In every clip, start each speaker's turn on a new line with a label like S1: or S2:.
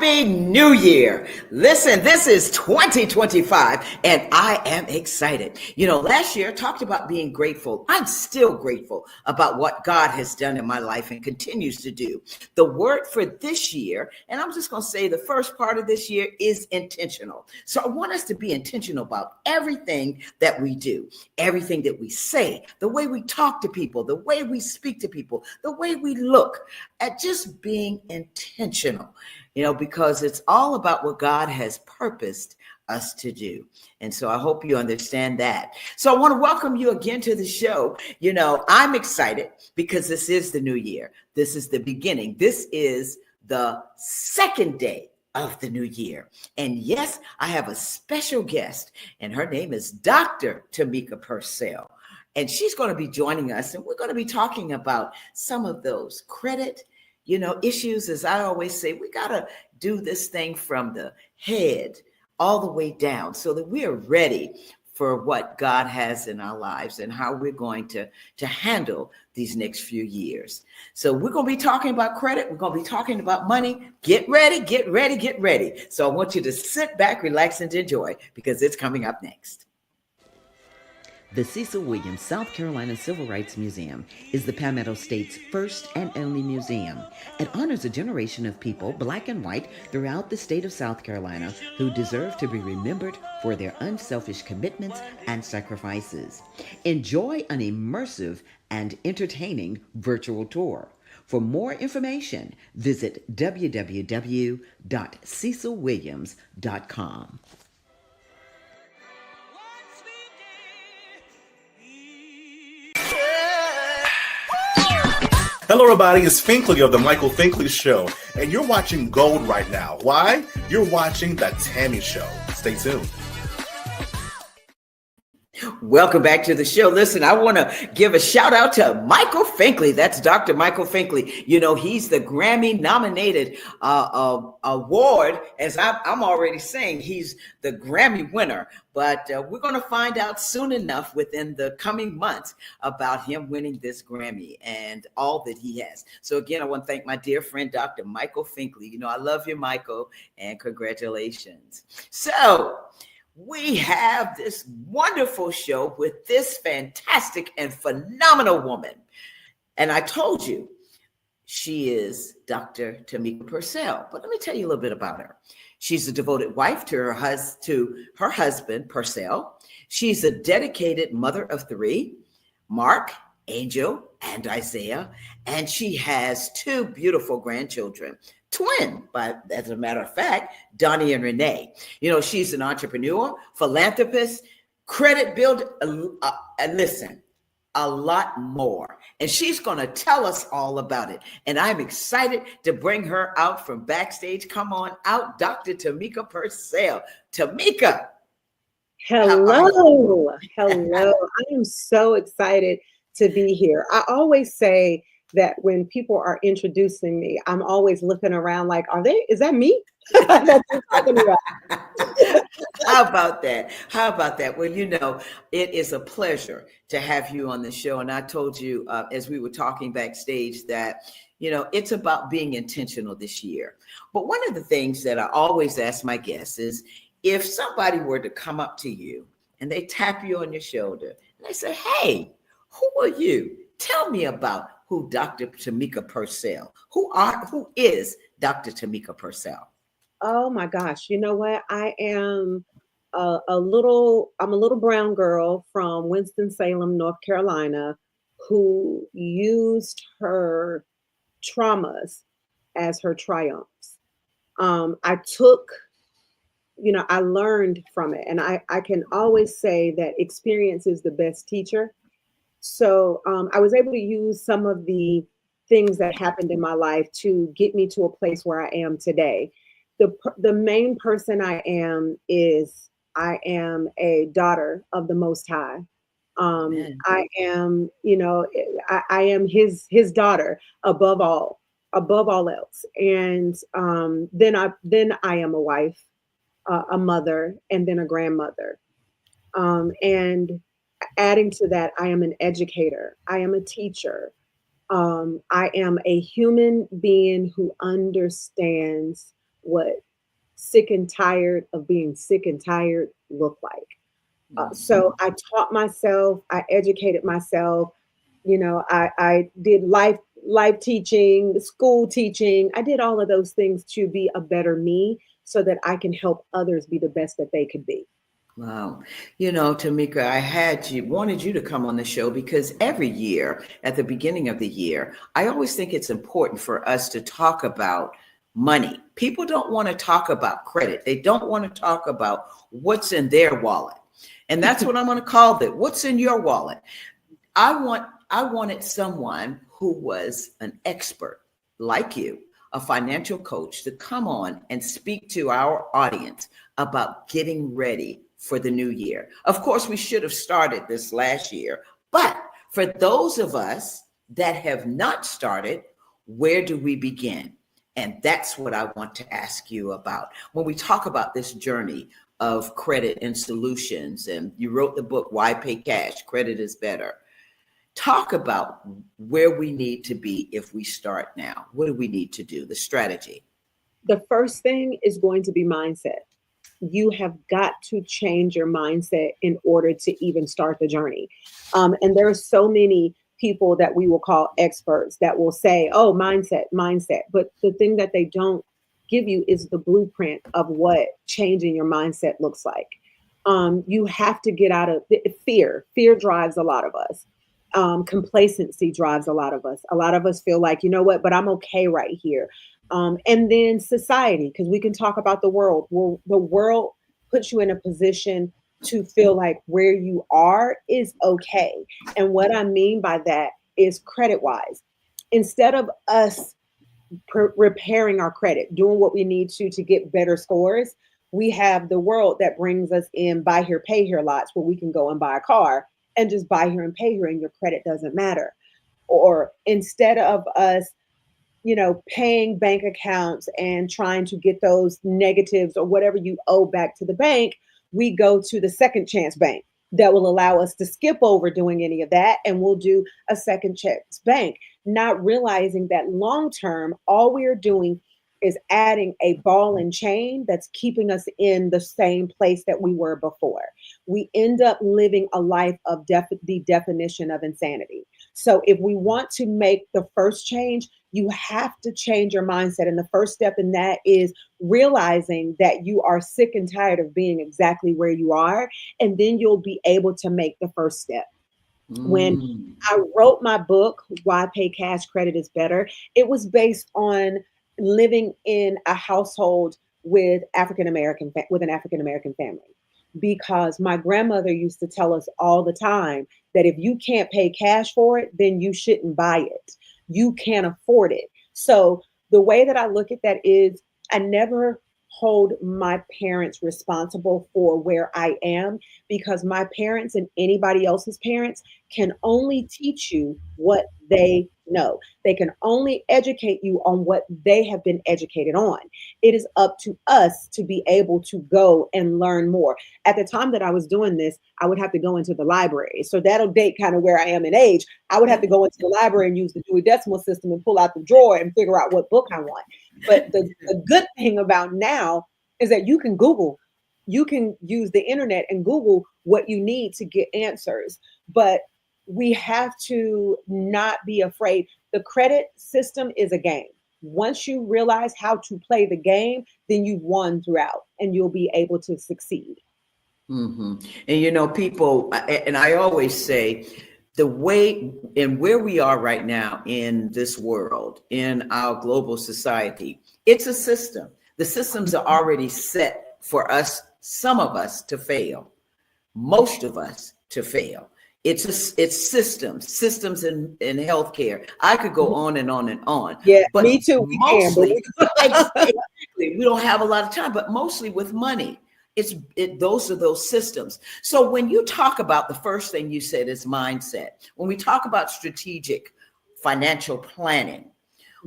S1: Happy New Year. Listen, this is 2025 and I am excited. Last year I talked about being grateful. I'm still grateful about what God has done in my life and continues to do. The word for this year, and I'm just going to say the first part of this year is intentional. So I want us to be intentional about everything that we do, everything that we say, the way we talk to people, the way we speak to people, the way we look, at just being intentional. Because it's all about what God has purposed us to do. And so I hope you understand that. So I want to welcome you again to the show. I'm excited because this is the new year. This is the beginning. This is the second day of the new year. And yes, I have a special guest, and her name is Dr. Tomeka Purcell. And she's going to be joining us, and we're going to be talking about some of those credit issues. As I always say, we got to do this thing from the head all the way down so that we are ready for what God has in our lives and how we're going to handle these next few years. So we're going to be talking about credit. We're going to be talking about money. Get ready, get ready, get ready. So I want you to sit back, relax, and enjoy because it's coming up next.
S2: The Cecil Williams South Carolina Civil Rights Museum is the Palmetto State's first and only museum. It honors a generation of people, black and white, throughout the state of South Carolina who deserve to be remembered for their unselfish commitments and sacrifices. Enjoy an immersive and entertaining virtual tour. For more information, visit www.cecilwilliams.com.
S3: Hello, everybody. It's Finkley of The Michael Finkley Show, and you're watching Gold right now. Why? You're watching The Tammy Show. Stay tuned.
S1: Welcome back to the show. Listen, I want to give a shout out to Michael Finkley. That's Dr. Michael Finkley. He's the Grammy nominated award. As I'm already saying, he's the Grammy winner. But we're going to find out soon enough within the coming months about him winning this Grammy and all that he has. So again, I want to thank my dear friend, Dr. Michael Finkley. I love you, Michael, and congratulations. So we have this wonderful show with this fantastic and phenomenal woman. And I told you, she is Dr. Tomeka Purcell. But let me tell you a little bit about her. She's a devoted wife to her husband, Purcell. She's a dedicated mother of three, Mark, Angel, and Isaiah. And she has two beautiful grandchildren. Twin, but as a matter of fact, Donnie and Renee. She's an entrepreneur, philanthropist, credit builder, and listen, a lot more. And she's going to tell us all about it. And I'm excited to bring her out from backstage. Come on out, Dr. Tomeka Purcell. Tomeka.
S4: Hello. Hello. I am so excited to be here. I always say that when people are introducing me, I'm always looking around like, is that me? That's what I'm talking about.
S1: How about that? Well, it is a pleasure to have you on the show. And I told you as we were talking backstage that, it's about being intentional this year. But one of the things that I always ask my guests is if somebody were to come up to you and they tap you on your shoulder and they say, hey, who are you? Tell me about who Dr. Tomeka Purcell, who is Dr. Tomeka Purcell?
S4: Oh my gosh. You know what? I am I'm a little brown girl from Winston-Salem, North Carolina, who used her traumas as her triumphs. I learned from it. And I can always say that experience is the best teacher. So I was able to use some of the things that happened in my life to get me to a place where I am today. The main person I am is I am a daughter of the Most High. I am, I am his daughter above all else. And then I am a wife, a mother, and then a grandmother. And adding to that, I am an educator. I am a teacher. I am a human being who understands what sick and tired of being sick and tired look like. So I taught myself, I educated myself. I did life teaching, school teaching. I did all of those things to be a better me so that I can help others be the best that they could be.
S1: Wow. Tomeka, wanted you to come on the show because every year at the beginning of the year, I always think it's important for us to talk about money. People don't want to talk about credit. They don't want to talk about what's in their wallet. And that's what I'm going to call it. What's in your wallet? I wanted someone who was an expert like you, a financial coach, to come on and speak to our audience about getting ready for the new year. Of course, we should have started this last year, but for those of us that have not started, where do we begin? And that's what I want to ask you about. When we talk about this journey of credit and solutions, and you wrote the book, Why Pay Cash? Credit is Better. Talk about where we need to be if we start now. What do we need to do? The strategy.
S4: The first thing is going to be mindset. You have got to change your mindset in order to even start the journey. And there are so many people that we will call experts that will say, oh, mindset. But the thing that they don't give you is the blueprint of what changing your mindset looks like. You have to get out of fear. Fear drives a lot of us. Complacency drives a lot of us. A lot of us feel like, you know what, but I'm okay right here. And then society, because we can talk about the world. Well, the world puts you in a position to feel like where you are is okay. And what I mean by that is credit wise. Instead of us repairing our credit, doing what we need to get better scores, we have the world that brings us in buy here, pay here lots where we can go and buy a car and just buy here and pay here and your credit doesn't matter. Or instead of us paying bank accounts and trying to get those negatives or whatever you owe back to the bank, we go to the second chance bank that will allow us to skip over doing any of that. And we'll do a second chance bank, not realizing that long term, all we are doing is adding a ball and chain that's keeping us in the same place that we were before. We end up living a life of the definition of insanity. So if we want to make the first change, you have to change your mindset. And the first step in that is realizing that you are sick and tired of being exactly where you are. And then you'll be able to make the first step. When I wrote my book, Why Pay Cash? Credit is Better, it was based on living in a household with an African American family. Because my grandmother used to tell us all the time that if you can't pay cash for it, then you shouldn't buy it. You can't afford it. So the way that I look at that is I never hold my parents responsible for where I am, because my parents and anybody else's parents can only teach you what they know. They can only educate you on what they have been educated on. It is up to us to be able to go and learn more. At the time that I was doing this, I would have to go into the library. So that'll date kind of where I am in age. I would have to go into the library and use the Dewey Decimal System and pull out the drawer and figure out what book I want. But the good thing about now is that you can Google. You can use the internet and Google what you need to get answers. But we have to not be afraid. The credit system is a game. Once you realize how to play the game, then you've won throughout and you'll be able to succeed.
S1: Mm-hmm. And people, and I always say, the way and where we are right now in this world, in our global society, it's a system. The systems are already set for us, some of us to fail, most of us to fail. It's systems in healthcare. I could go on and on and on.
S4: Yeah,
S1: but
S4: me too.
S1: Mostly, exactly, we don't have a lot of time, but mostly with money. Those are those systems. So when you talk about, the first thing you said is mindset. When we talk about strategic financial planning,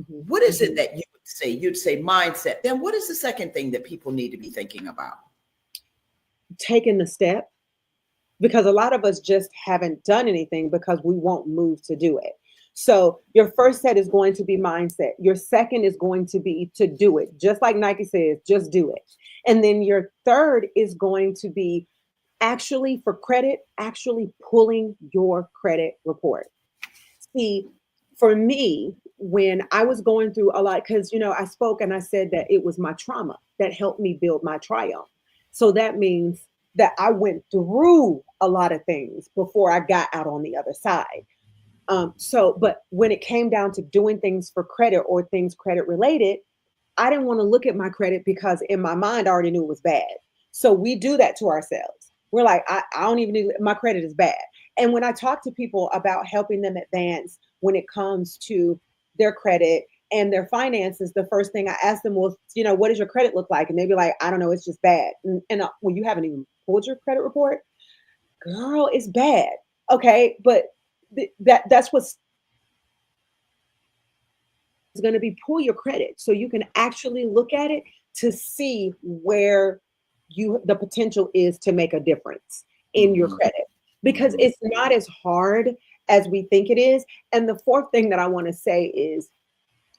S1: what is it that you would say? You'd say mindset. Then what is the second thing that people need to be thinking about?
S4: Taking the step. Because a lot of us just haven't done anything because we won't move to do it. So your first set is going to be mindset. Your second is going to be to do it. Just like Nike says, just do it. And then your third is going to be actually for credit, actually pulling your credit report. See, for me, when I was going through a lot, because, I spoke and I said that it was my trauma that helped me build my triumph. So that means that I went through a lot of things before I got out on the other side. But when it came down to doing things for credit or things credit related, I didn't want to look at my credit because in my mind, I already knew it was bad. So we do that to ourselves. We're like, I don't even need, my credit is bad. And when I talk to people about helping them advance when it comes to their credit and their finances, the first thing I ask them was, what does your credit look like? And they'd be like, I don't know, it's just bad. Well, you haven't even pulled your credit report? Girl, it's bad. Okay, but that's what's going to be pull your credit so you can actually look at it to see where the potential is to make a difference in your credit, because it's not as hard as we think it is. And the fourth thing that I want to say is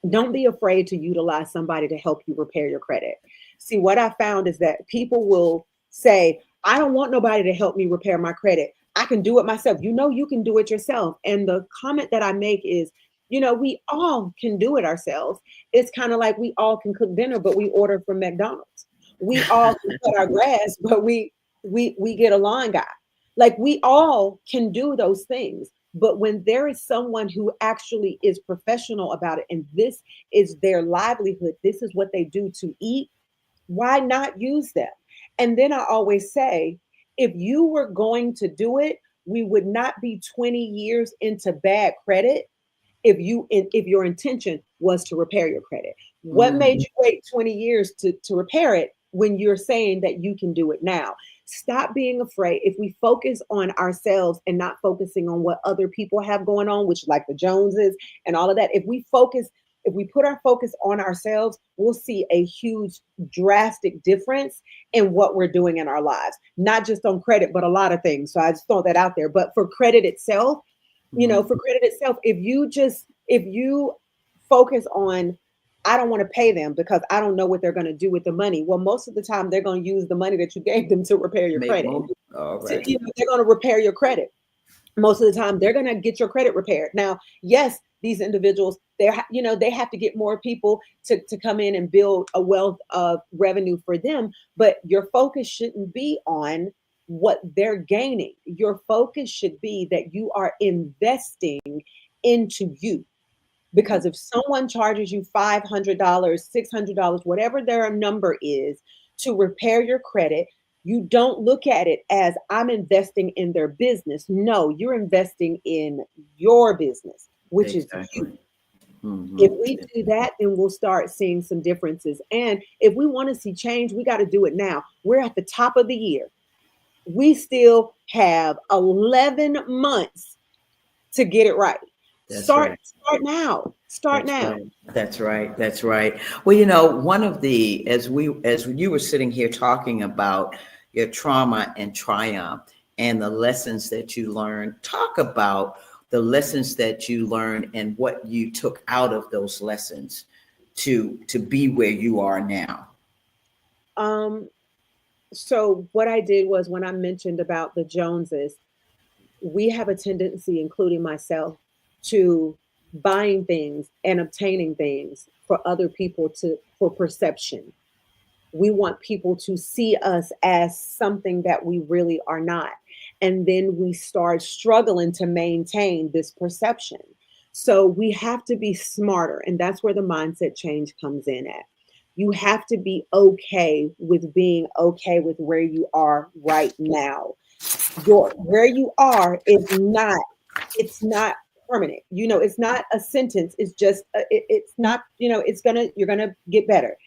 S4: don't be afraid to utilize somebody to help you repair your credit. See, what I found is that people will say, I don't want nobody to help me repair my credit. I can do it myself. You can do it yourself. And the comment that I make is, we all can do it ourselves. It's kind of like we all can cook dinner, but we order from McDonald's. We all can cut our grass, but we get a lawn guy. Like, we all can do those things. But when there is someone who actually is professional about it, and this is their livelihood, this is what they do to eat, why not use them? And then I always say, if you were going to do it, we would not be 20 years into bad credit if your intention was to repair your credit. What made you wait 20 years to repair it when you're saying that you can do it now? Stop being afraid. If we focus on ourselves and not focusing on what other people have going on, which like the Joneses and all of that, if we put our focus on ourselves, we'll see a huge drastic difference in what we're doing in our lives, not just on credit, but a lot of things. So I just throw that out there. But for credit itself, if you focus on, I don't want to pay them because I don't know what they're going to do with the money. Well, most of the time they're going to use the money that you gave them to repair your credit.
S1: All right.
S4: So, they're going to repair your credit. Most of the time they're going to get your credit repaired. Now, yes, these individuals, they have to get more people to come in and build a wealth of revenue for them. But your focus shouldn't be on what they're gaining. Your focus should be that you are investing into you. Because if someone charges you $500, $600, whatever their number is to repair your credit, you don't look at it as I'm investing in their business. No, you're investing in your business, which is you. If we do that, then we'll start seeing some differences. And if we want to see change, we got to do it now. We're at the top of the year. We still have 11 months to get it right. Start now.
S1: That's right. Well, one of the, as you were sitting here talking about your trauma and triumph and the lessons that you learned, talk about the lessons that you learned and what you took out of those lessons to be where you are now.
S4: So what I did was, when I mentioned about the Joneses, we have a tendency, including myself, to buying things and obtaining things for other people for perception. We want people to see us as something that we really are not. And then we start struggling to maintain this perception. So we have to be smarter. And that's where the mindset change comes in at. You have to be okay with being okay with where you are right now. Where you are is not, it's not permanent. It's not a sentence. It's just, it's not, you're going to get better.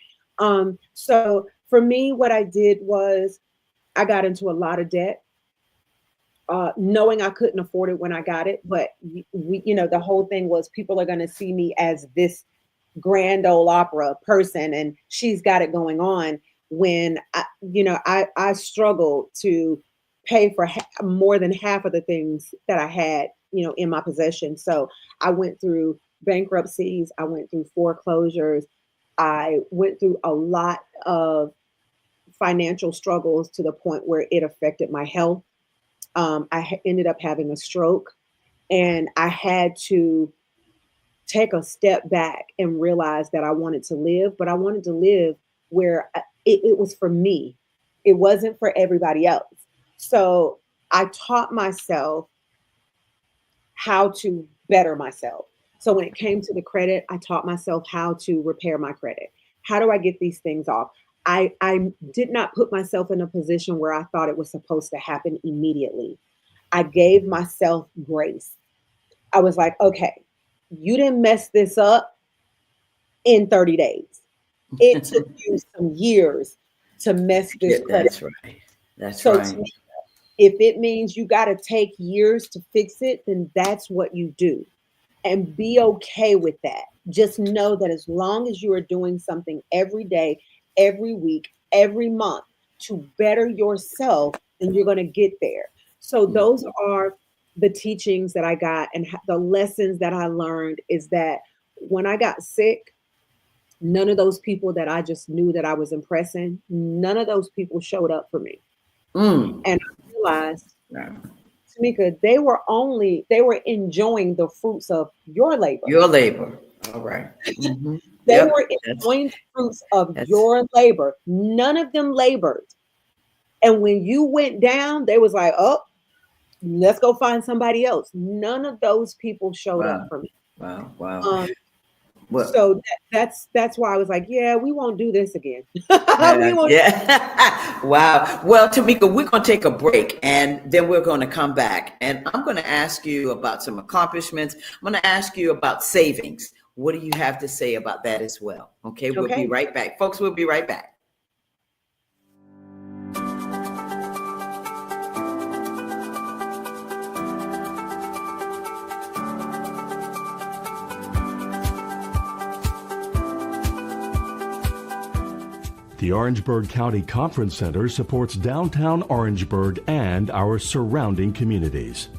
S4: So for me, what I did was I got into a lot of debt, knowing I couldn't afford it when I got it. But the whole thing was, people are going to see me as this grand ole opera person, and she's got it going on, when I struggled to pay for more than half of the things that I had, in my possession. So I went through bankruptcies. I went through foreclosures. I went through a lot of financial struggles to the point where it affected my health. Ended up having a stroke, and I had to take a step back and realize that I wanted to live, but I wanted to live where it was for me. It wasn't for everybody else. So I taught myself how to better myself. So when it came to the credit, I taught myself how to repair my credit. How do I get these things off? I did not put myself in a position where I thought it was supposed to happen immediately. I gave myself grace. I was like, okay, you didn't mess this up in 30 days. It took you some years to mess this credit.
S1: That's right. That's
S4: so
S1: right.
S4: If it means you got to take years to fix it, then that's what you do. And be okay with that. Just know that as long as you are doing something every day, every week, every month to better yourself, then you're going to get there. So those are the teachings that I got, and the lessons that I learned is that when I got sick, none of those people that I just knew that I was impressing, none of those people showed up for me. And I realized, Tomeka, they were enjoying the fruits of your labor.
S1: Your labor. All right.
S4: They were enjoying the fruits of your labor. None of them labored. And when you went down, they was like, oh, let's go find somebody else. None of those people showed up for me.
S1: Wow.
S4: So that's why I was like, yeah, we won't do this again.
S1: Wow. Well, Tomeka, we're going to take a break and then we're going to come back. And I'm going to ask you about some accomplishments. I'm going to ask you about savings. What do you have to say about that as well? Okay, we'll be right back. Folks, we'll be right back.
S5: The Orangeburg County Conference Center supports downtown Orangeburg and our surrounding communities.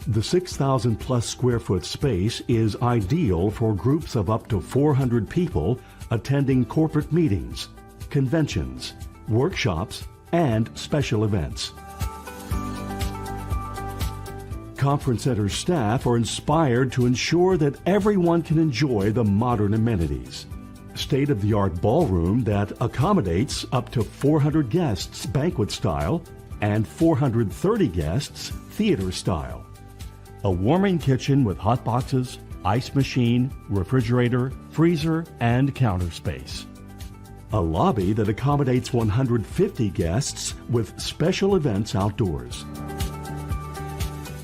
S5: The 6,000 plus square foot space is ideal for groups of up to 400 people attending corporate meetings, conventions, workshops, and special events. Conference Center staff are inspired to ensure that everyone can enjoy the modern amenities. State-of-the-art ballroom that accommodates up to 400 guests banquet style and 430 guests theater style. A warming kitchen with hot boxes, ice machine, refrigerator, freezer, and counter space. A lobby that accommodates 150 guests with special events outdoors.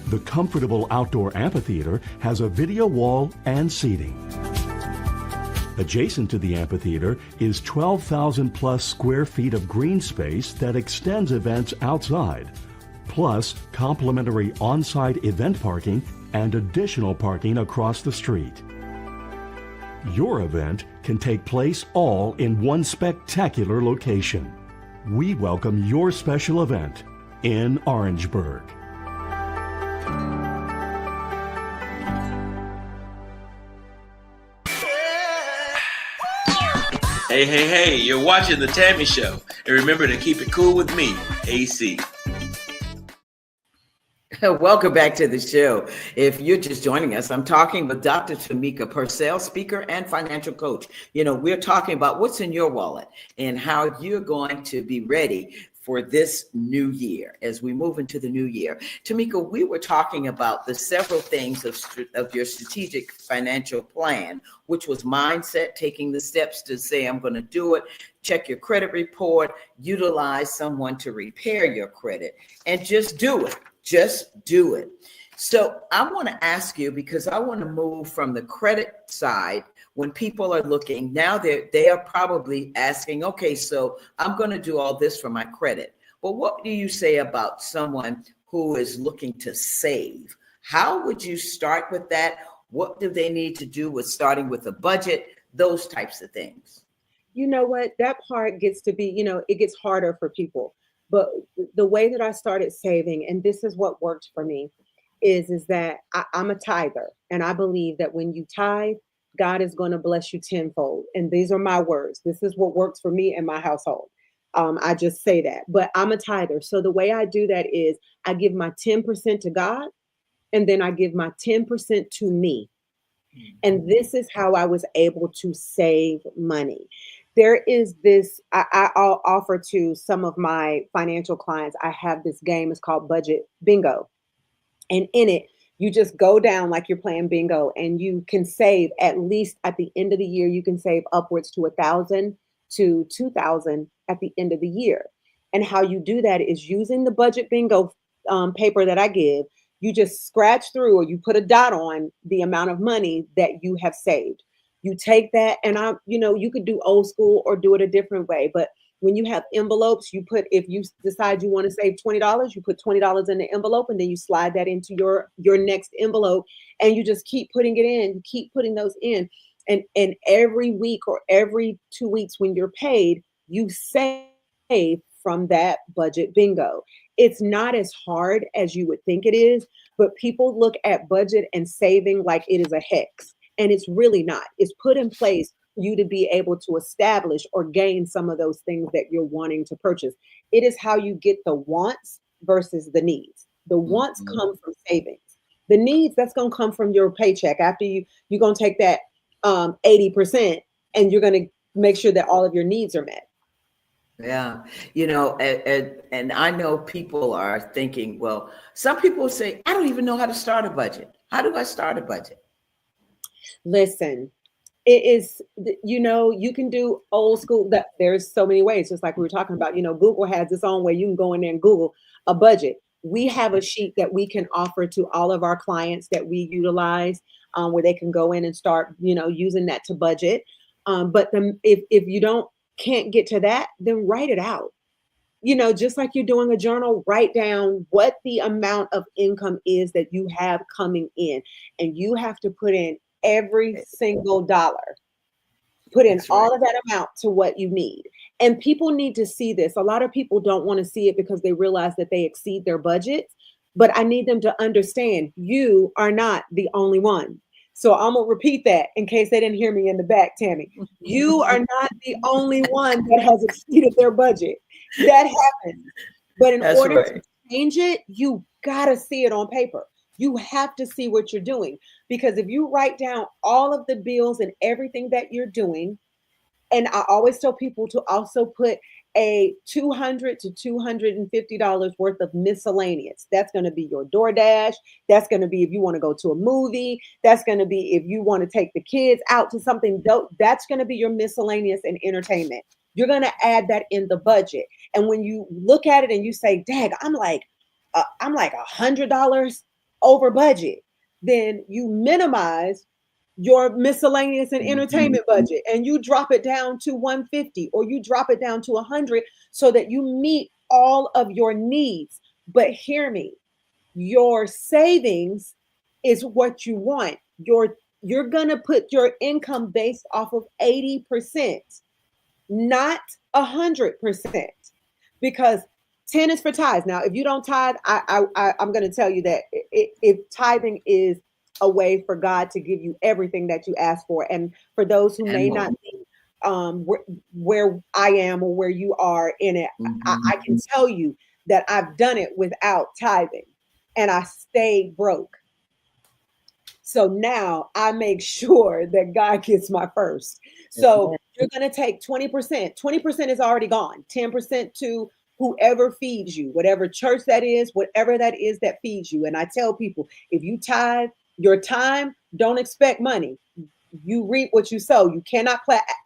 S5: The comfortable outdoor amphitheater has a video wall and seating. Adjacent to the amphitheater is 12,000 plus square feet of green space that extends events outside, plus complimentary on-site event parking and additional parking across the street. Your event can take place all in one spectacular location. We welcome your special event in Orangeburg.
S6: Hey, you're watching The Tammy Show. And remember to keep it cool with me, AC.
S1: Welcome back to the show. If you're just joining us, I'm talking with Dr. Tomeka Purcell, speaker and financial coach. We're talking about what's in your wallet and how you're going to be ready for this new year as we move into the new year. Tomeka, we were talking about the several things of your strategic financial plan, which was mindset, taking the steps to say, I'm going to do it, check your credit report, utilize someone to repair your credit, and just do it. Just do it. So I want to ask you, because I want to move from the credit side. When people are looking now, they are probably asking, okay, so I'm going to do all this for my credit. But what do you say about someone who is looking to save? How would you start with that? What do they need to do with starting with a budget? Those types of things.
S4: You know what? That part gets to be, it gets harder for people. But the way that I started saving, and this is what worked for me, is that I'm a tither. And I believe that when you tithe, God is going to bless you tenfold. And these are my words. This is what works for me and my household. I just say that, but I'm a tither. So the way I do that is I give my 10% to God, and then I give my 10% to me. And this is how I was able to save money. There is this, I'll offer to some of my financial clients. I have this game, it's called Budget Bingo. And in it, you just go down like you're playing bingo, and you can save at least at the end of the year, you can save upwards to 1,000 to 2,000 at the end of the year. And how you do that is using the Budget Bingo paper that I give. You just scratch through, or you put a dot on the amount of money that you have saved. You take that, and you could do old school or do it a different way. But when you have envelopes, you put, if you decide you want to save $20, you put $20 in the envelope, and then you slide that into your next envelope, and you just keep putting it in. You keep putting those in. And every week or every 2 weeks when you're paid, you save from that Budget Bingo. It's not as hard as you would think it is, but people look at budget and saving like it is a hex, and it's really not. It's put in place for you to be able to establish or gain some of those things that you're wanting to purchase. It is how you get the wants versus the needs. The wants come from savings. The needs, that's going to come from your paycheck. After you're going to take that 80%, and you're going to make sure that all of your needs are met.
S1: Yeah, and I know people are thinking, well, some people say, I don't even know how to start a budget. How do I start a budget?
S4: Listen, it is, you can do old school. That there's so many ways, just like we were talking about, Google has its own way. You can go in there and Google a budget. We have a sheet that we can offer to all of our clients that we utilize, where they can go in and start, using that to budget. But if you can't get to that, then write it out. Just like you're doing a journal, write down what the amount of income is that you have coming in, and you have to put in every single dollar. Put in all of that amount to what you need. And people need to see this. A lot of people don't want to see it because they realize that they exceed their budget. But I need them to understand you are not the only one. So I'm going to repeat that in case they didn't hear me in the back, Tammy. You are not the only one that has exceeded their budget. That happens. But in order to change it, you got to see it on paper. You have to see what you're doing. Because if you write down all of the bills and everything that you're doing, and I always tell people to also put a $200 to $250 worth of miscellaneous. That's going to be your DoorDash. That's going to be if you want to go to a movie. That's going to be if you want to take the kids out to something dope. That's going to be your miscellaneous and entertainment. You're going to add that in the budget. And when you look at it and you say, "Dag, I'm like $100 over budget," then you minimize your miscellaneous and entertainment budget, and you drop it down to 150, or you drop it down to 100, so that you meet all of your needs. But hear me, your savings is what you want. You're going to put your income based off of 80%, not 100%, because 10 is for tithes. Now, if you don't tithe, I'm going to tell you that if tithing is a way for God to give you everything that you ask for. And for those who may not be where I am or where you are in it, I can tell you that I've done it without tithing, and I stayed broke. So now I make sure that God gets my first. So you're going to take 20%. 20% is already gone. 10% to whoever feeds you, whatever church that is, whatever that is that feeds you. And I tell people, if you tithe your time, don't expect money. You reap what you sow. You cannot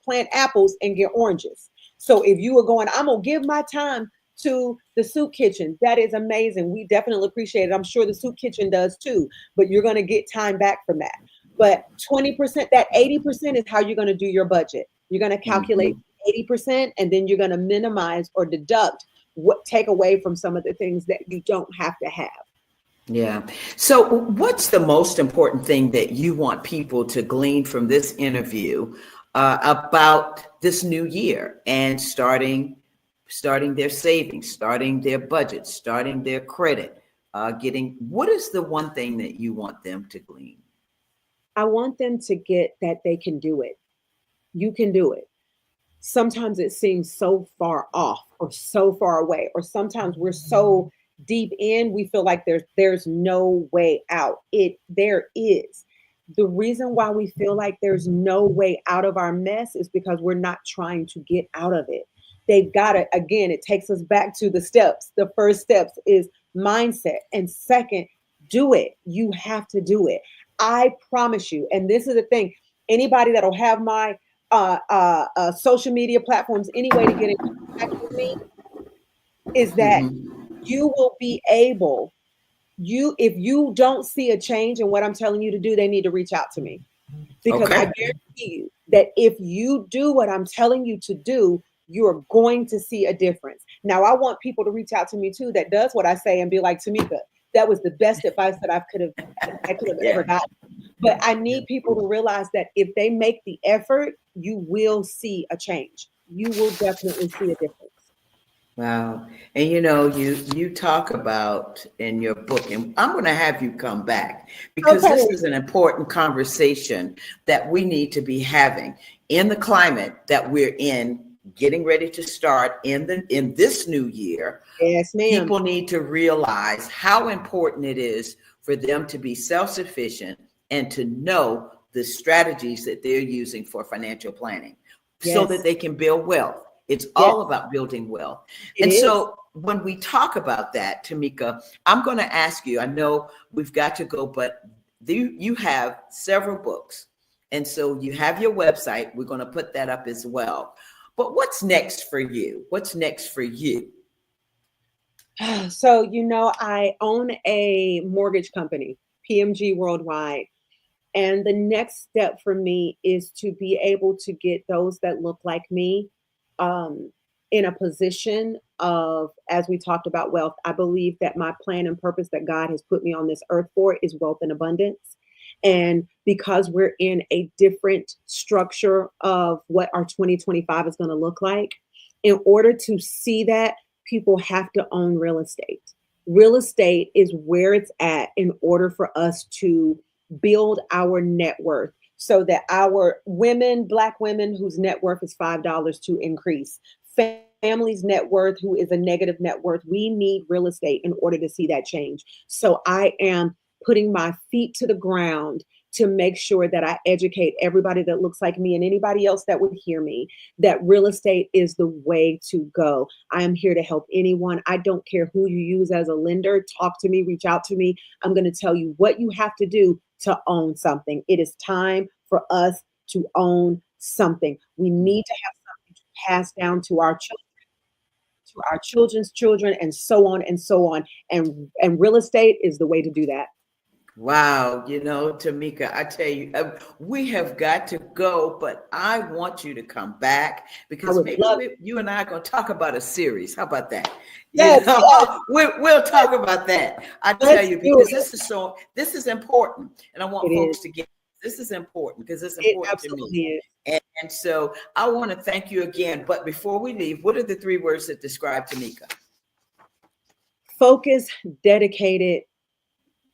S4: plant apples and get oranges. So if you are going, I'm going to give my time to the soup kitchen, that is amazing. We definitely appreciate it. I'm sure the soup kitchen does too, but you're going to get time back from that. But 20%, that 80% is how you're going to do your budget. You're going to calculate 80%, and then you're going to minimize or deduct take away from some of the things that you don't have to have.
S1: Yeah. So what's the most important thing that you want people to glean from this interview about this new year and starting starting their savings, starting their budget, starting their credit, what is the one thing that you want them to glean?
S4: I want them to get that they can do it. You can do it. Sometimes it seems so far off or so far away, or sometimes we're so deep in, we feel like there's no way out. There is. The reason why we feel like there's no way out of our mess is because we're not trying to get out of it. They've got to, again, it takes us back to the steps. The first steps is mindset. And second, do it. You have to do it. I promise you. And this is the thing, anybody that'll have my social media platforms, any way to get in contact with me, is that you will be able, if you don't see a change in what I'm telling you to do, they need to reach out to me. Because I guarantee you that if you do what I'm telling you to do, you're going to see a difference. Now, I want people to reach out to me too that does what I say and be like, Tomeka, that was the best advice that I could have ever gotten. But I need people to realize that if they make the effort, you will see a change. You will definitely see a difference.
S1: Wow. And you talk about in your book, and I'm going to have you come back because this is an important conversation that we need to be having in the climate that we're in, getting ready to start in this new year.
S4: Yes, ma'am.
S1: People need to realize how important it is for them to be self-sufficient and to know the strategies that they're using for financial planning so that they can build wealth. It's all about building wealth. So when we talk about that, Tomeka, I'm going to ask you, I know we've got to go, but you have several books. And so you have your website. We're going to put that up as well. But what's next for you? What's next for you?
S4: So, I own a mortgage company, PMG Worldwide. And the next step for me is to be able to get those that look like me in a position of, as we talked about wealth, I believe that my plan and purpose that God has put me on this earth for is wealth and abundance. And because we're in a different structure of what our 2025 is going to look like, in order to see that, people have to own real estate. Real estate is where it's at in order for us to build our net worth so that our women, Black women whose net worth is $5 to increase, family's net worth who is a negative net worth, we need real estate in order to see that change. So I am putting my feet to the ground to make sure that I educate everybody that looks like me and anybody else that would hear me, that real estate is the way to go. I am here to help anyone. I don't care who you use as a lender. Talk to me, reach out to me. I'm going to tell you what you have to do to own something. It is time for us to own something. We need to have something to pass down to our children, to our children's children, and so on and so on. And real estate is the way to do that.
S1: Wow. Tomeka, I tell you, we have got to go, but I want you to come back because maybe you and I are going to talk about a series. How about that?
S4: Yes,
S1: We'll talk about that. I tell you, because this is important. And I want folks to get, this is important because it's important to me. And so I want to thank you again. But before we leave, what are the 3 words that describe Tomeka?
S4: Focus, dedicated,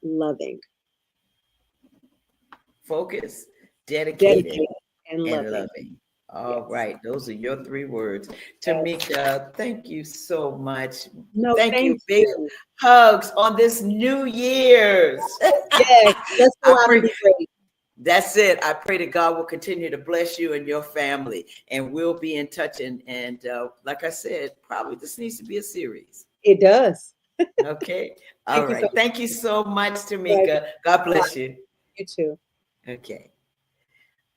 S4: loving.
S1: Focus, dedicated
S4: and loving.
S1: All right. Those are your 3 words. Tomeka, thank you so much.
S4: No,
S1: thank you. Big hugs on this New Year's.
S4: Yes, let's go out and be great.
S1: That's it. I pray that God will continue to bless you and your family, and we'll be in touch. And like I said, probably this needs to be a series.
S4: It does.
S1: Okay. All right. Thank you so much, Tomeka. God bless you.
S4: You too.
S1: Okay.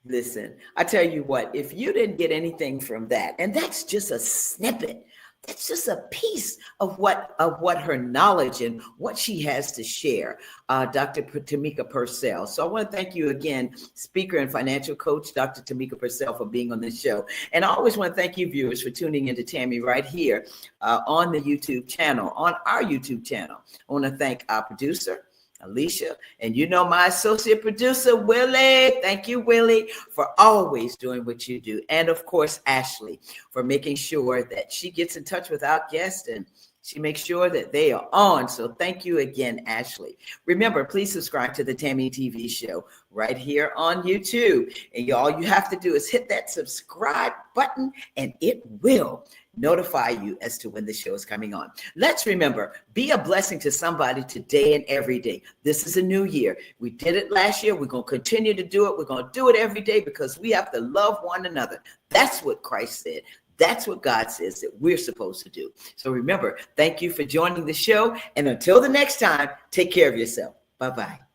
S1: Listen, I tell you what, if you didn't get anything from that, and that's just a snippet, that's just a piece of what her knowledge and what she has to share, Dr. Tomeka Purcell. So I want to thank you again, speaker and financial coach, Dr. Tomeka Purcell, for being on this show. And I always want to thank you viewers for tuning into Tammy right here on the YouTube channel, on our YouTube channel. I want to thank our producer, Alicia, and you know my associate producer, Willie. Thank you, Willie, for always doing what you do. And of course, Ashley, for making sure that she gets in touch with our guests and she makes sure that they are on. So thank you again, Ashley. Remember, please subscribe to the Tammy TV show right here on YouTube. And all you have to do is hit that subscribe button and it will notify you as to when the show is coming on. Let's remember, be a blessing to somebody today and every day. This is a new year. We did it last year. We're going to continue to do it. We're going to do it every day because we have to love one another. That's what Christ said. That's what God says that we're supposed to do. So remember, thank you for joining the show. And until the next time, take care of yourself. Bye-bye.